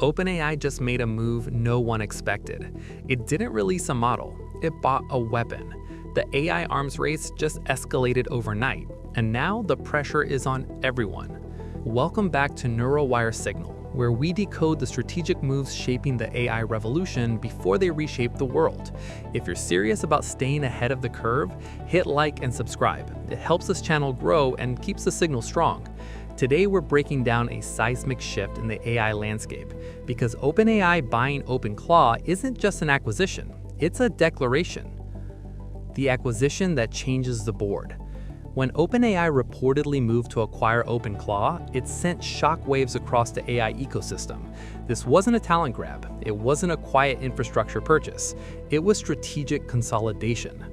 OpenAI just made a move no one expected. It didn't release a model, it bought a weapon. The AI arms race just escalated overnight, and now the pressure is on everyone. Welcome back to NeuroWire Signal, where we decode the strategic moves shaping the AI revolution before they reshape the world. If you're serious about staying ahead of the curve, hit like and subscribe. It helps this channel grow and keeps the signal strong. Today we're breaking down a seismic shift in the AI landscape, because OpenAI buying OpenClaw isn't just an acquisition, it's a declaration. The acquisition that changes the board. When OpenAI reportedly moved to acquire OpenClaw, it sent shockwaves across the AI ecosystem. This wasn't a talent grab, it wasn't a quiet infrastructure purchase, it was strategic consolidation.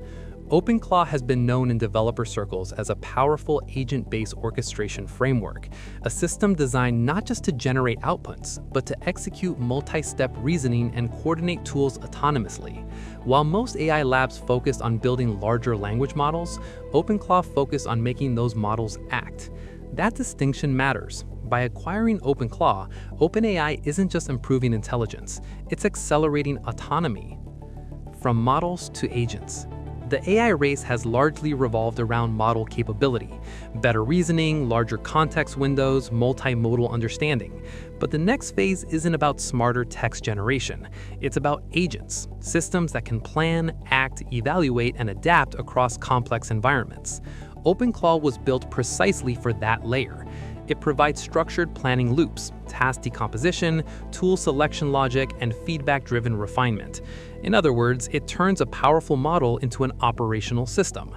OpenClaw has been known in developer circles as a powerful agent-based orchestration framework, a system designed not just to generate outputs, but to execute multi-step reasoning and coordinate tools autonomously. While most AI labs focused on building larger language models, OpenClaw focused on making those models act. That distinction matters. By acquiring OpenClaw, OpenAI isn't just improving intelligence, it's accelerating autonomy. From models to agents. The AI race has largely revolved around model capability, better reasoning, larger context windows, multimodal understanding. But the next phase isn't about smarter text generation. It's about agents, systems that can plan, act, evaluate, and adapt across complex environments. OpenClaw was built precisely for that layer. It provides structured planning loops, task decomposition, tool selection logic, and feedback-driven refinement. In other words, it turns a powerful model into an operational system.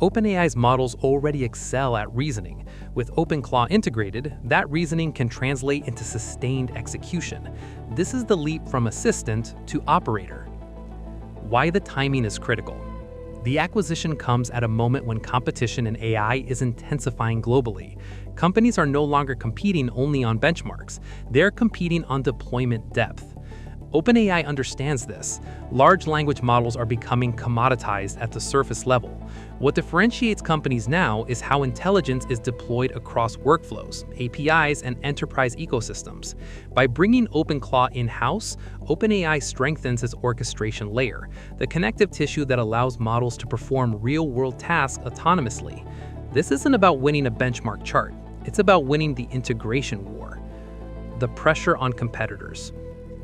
OpenAI's models already excel at reasoning. With OpenClaw integrated, that reasoning can translate into sustained execution. This is the leap from assistant to operator. Why the timing is critical. The acquisition comes at a moment when competition in AI is intensifying globally. Companies are no longer competing only on benchmarks, they're competing on deployment depth. OpenAI understands this. Large language models are becoming commoditized at the surface level. What differentiates companies now is how intelligence is deployed across workflows, APIs, and enterprise ecosystems. By bringing OpenClaw in-house, OpenAI strengthens its orchestration layer, the connective tissue that allows models to perform real-world tasks autonomously. This isn't about winning a benchmark chart, it's about winning the integration war. The pressure on competitors.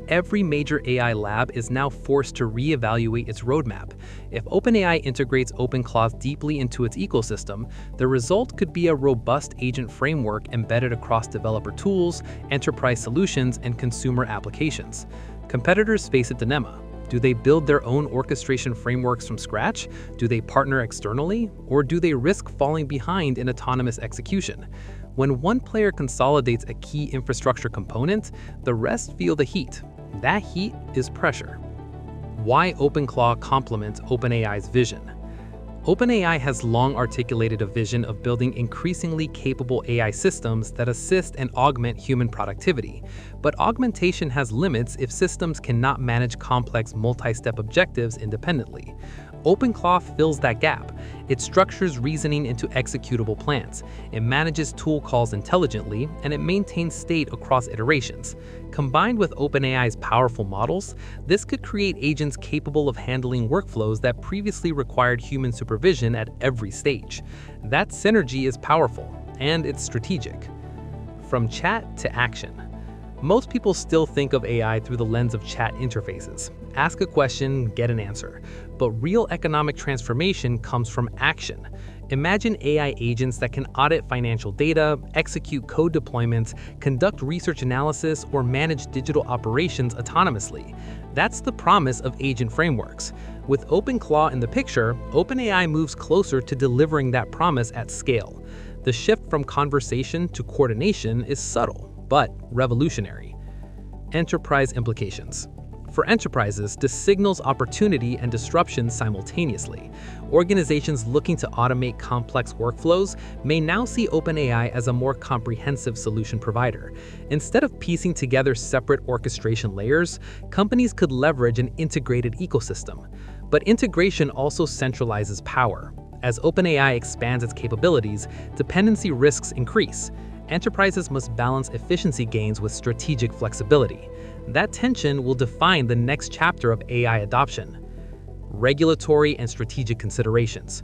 Every major AI lab is now forced to reevaluate its roadmap. If OpenAI integrates OpenClaw deeply into its ecosystem, the result could be a robust agent framework embedded across developer tools, enterprise solutions, and consumer applications. Competitors face a dilemma. Do they build their own orchestration frameworks from scratch? Do they partner externally? Or do they risk falling behind in autonomous execution? When one player consolidates a key infrastructure component, the rest feel the heat. That heat is pressure. Why OpenClaw complements OpenAI's vision. OpenAI has long articulated a vision of building increasingly capable AI systems that assist and augment human productivity. But augmentation has limits if systems cannot manage complex multi-step objectives independently. OpenClaw fills that gap. It structures reasoning into executable plans. It manages tool calls intelligently, and it maintains state across iterations. Combined with OpenAI's powerful models, this could create agents capable of handling workflows that previously required human supervision at every stage. That synergy is powerful, and it's strategic. From chat to action. Most people still think of AI through the lens of chat interfaces. Ask a question, get an answer. But real economic transformation comes from action. Imagine AI agents that can audit financial data, execute code deployments, conduct research analysis, or manage digital operations autonomously. That's the promise of agent frameworks. With OpenClaw in the picture, OpenAI moves closer to delivering that promise at scale. The shift from conversation to coordination is subtle, but revolutionary. Enterprise implications. For enterprises, this signals opportunity and disruption simultaneously. Organizations looking to automate complex workflows may now see OpenAI as a more comprehensive solution provider. Instead of piecing together separate orchestration layers, companies could leverage an integrated ecosystem. But integration also centralizes power. As OpenAI expands its capabilities, dependency risks increase. Enterprises must balance efficiency gains with strategic flexibility. That tension will define the next chapter of AI adoption. Regulatory and strategic considerations.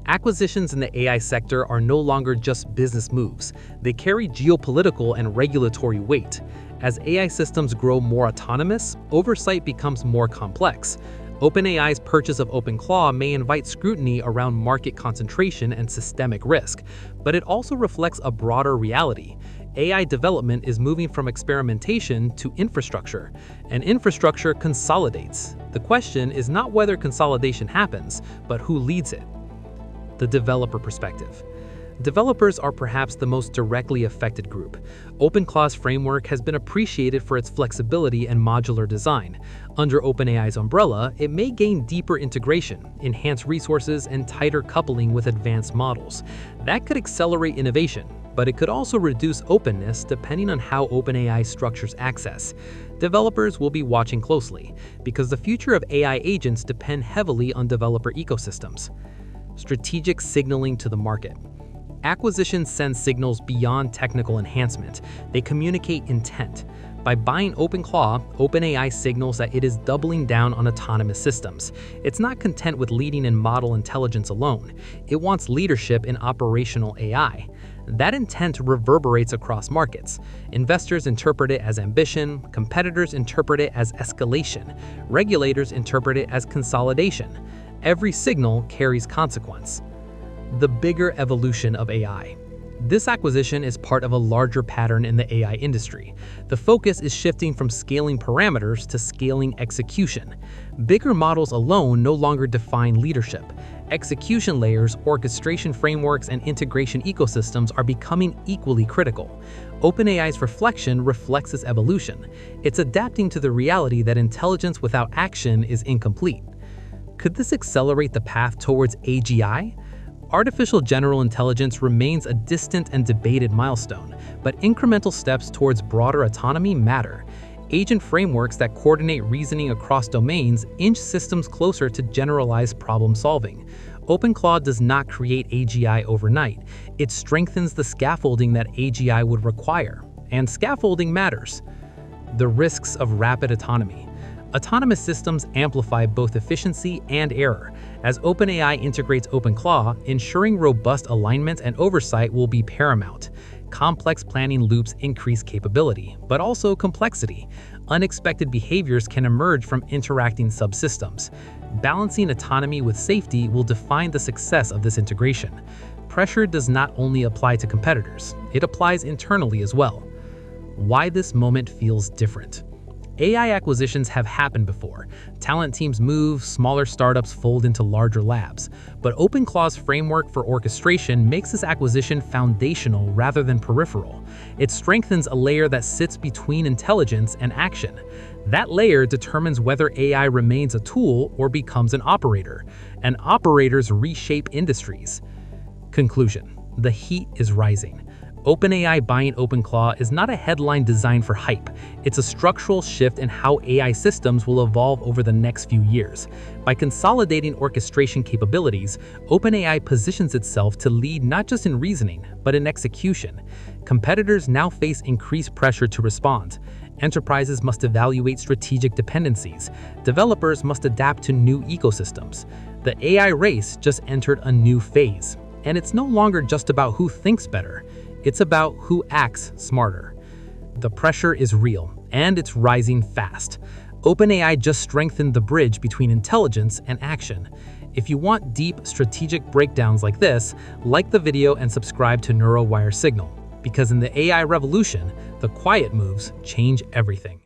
Acquisitions in the AI sector are no longer just business moves. They carry geopolitical and regulatory weight. As AI systems grow more autonomous, oversight becomes more complex. OpenAI's purchase of OpenClaw may invite scrutiny around market concentration and systemic risk, but it also reflects a broader reality. AI development is moving from experimentation to infrastructure, and infrastructure consolidates. The question is not whether consolidation happens, but who leads it. The developer perspective. Developers are perhaps the most directly affected group. OpenClaw's framework has been appreciated for its flexibility and modular design. Under OpenAI's umbrella, it may gain deeper integration, enhanced resources, and tighter coupling with advanced models. That could accelerate innovation, but it could also reduce openness depending on how OpenAI structures access. Developers will be watching closely, because the future of AI agents depend heavily on developer ecosystems. Strategic signaling to the market. Acquisitions send signals beyond technical enhancement. They communicate intent. By buying OpenClaw, OpenAI signals that it is doubling down on autonomous systems. It's not content with leading in model intelligence alone. It wants leadership in operational AI. That intent reverberates across markets. Investors interpret it as ambition, competitors interpret it as escalation, regulators interpret it as consolidation. Every signal carries consequence. The bigger evolution of AI. This acquisition is part of a larger pattern in the AI industry. The focus is shifting from scaling parameters to scaling execution. Bigger models alone no longer define leadership. Execution layers, orchestration frameworks, and integration ecosystems are becoming equally critical. OpenAI's reflection reflects this evolution. It's adapting to the reality that intelligence without action is incomplete. Could this accelerate the path towards AGI? Artificial general intelligence remains a distant and debated milestone, but incremental steps towards broader autonomy matter. Agent frameworks that coordinate reasoning across domains inch systems closer to generalized problem-solving. OpenClaw does not create AGI overnight. It strengthens the scaffolding that AGI would require. And scaffolding matters. The risks of rapid autonomy. Autonomous systems amplify both efficiency and error. As OpenAI integrates OpenClaw, ensuring robust alignment and oversight will be paramount. Complex planning loops increase capability, but also complexity. Unexpected behaviors can emerge from interacting subsystems. Balancing autonomy with safety will define the success of this integration. Pressure does not only apply to competitors, it applies internally as well. Why this moment feels different. AI acquisitions have happened before. Talent teams move, smaller startups fold into larger labs. But OpenClaw's framework for orchestration makes this acquisition foundational rather than peripheral. It strengthens a layer that sits between intelligence and action. That layer determines whether AI remains a tool or becomes an operator. And operators reshape industries. Conclusion: the heat is rising. OpenAI buying OpenClaw is not a headline designed for hype. It's a structural shift in how AI systems will evolve over the next few years. By consolidating orchestration capabilities, OpenAI positions itself to lead not just in reasoning, but in execution. Competitors now face increased pressure to respond. Enterprises must evaluate strategic dependencies. Developers must adapt to new ecosystems. The AI race just entered a new phase. And it's no longer just about who thinks better. It's about who acts smarter. The pressure is real, and it's rising fast. OpenAI just strengthened the bridge between intelligence and action. If you want deep, strategic breakdowns like this, like the video and subscribe to NeuroWire Signal. Because in the AI revolution, the quiet moves change everything.